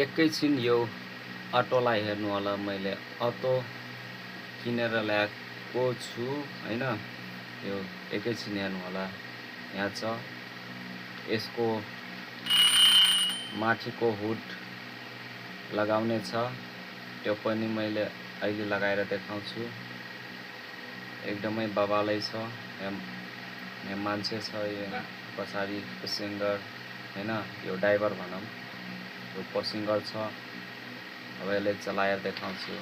एकैछिन यो अटोलाई हेर्नु होला। मैले अटो किनेर ल्याएको छु हैन। यो एकैछिन हेर्नु होला। यहाँ छ यसको माथिको हुड लगाउने छ, त्यो पनि मैले अहिले लगाएर देखाउँछु। एकदमै बबालै छ। यहाँ मान्छे छ, यो पछाडि प्यासेन्जर हैन, यो ड्राइभर भनौँ, यो प्यासेन्जर छ। अब यसलाई चलाएर देखाउँछु,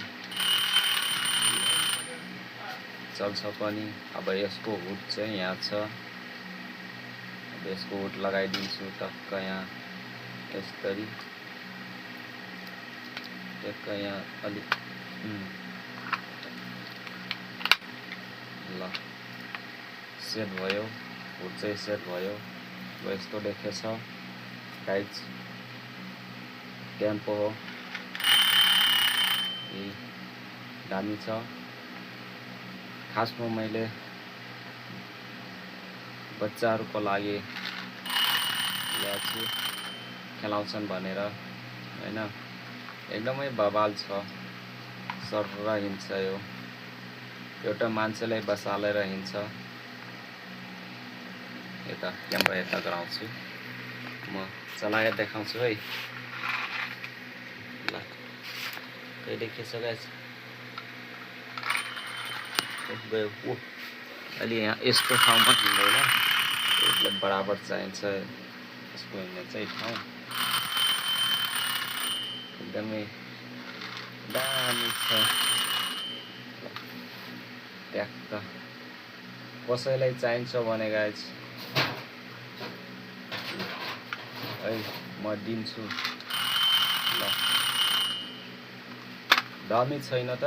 चल्छ पनि। अब यसको हुड चाहिँ यहाँ छ। अब यसको हुड लगाइदिन्छु टक्क यहाँ यसरी, टक्क यहाँ अलिक ल सेट भयो, हुड चाहिँ सेट भयो। अब यस्तो देखेछ गाइज, टेम्पो हो, दामी छ। खासमा मैले बच्चाहरूको लागि ल्याएको छु, खेलाउँछन् भनेर हैन। एकदमै बबाल छ, सरर हिँड्छ यो। एउटा मान्छेलाई बसालेर हिँड्छ। यता क्यामेरा यता गराउँछु, म चलाएर देखाउँछु है। ल कहिले देखेछ गाइस, गयो अहिले यहाँ यस्तो ठाउँमा हिँड्दैन, यसलाई बराबर चाहिन्छ यसको हिँड्ने चाहिँ ठाउँ। एकदमै दामी छ। ट्याक्क कसैलाई चाहिन्छ भने गाइस है म दिन्छु। ल दामी छैन त।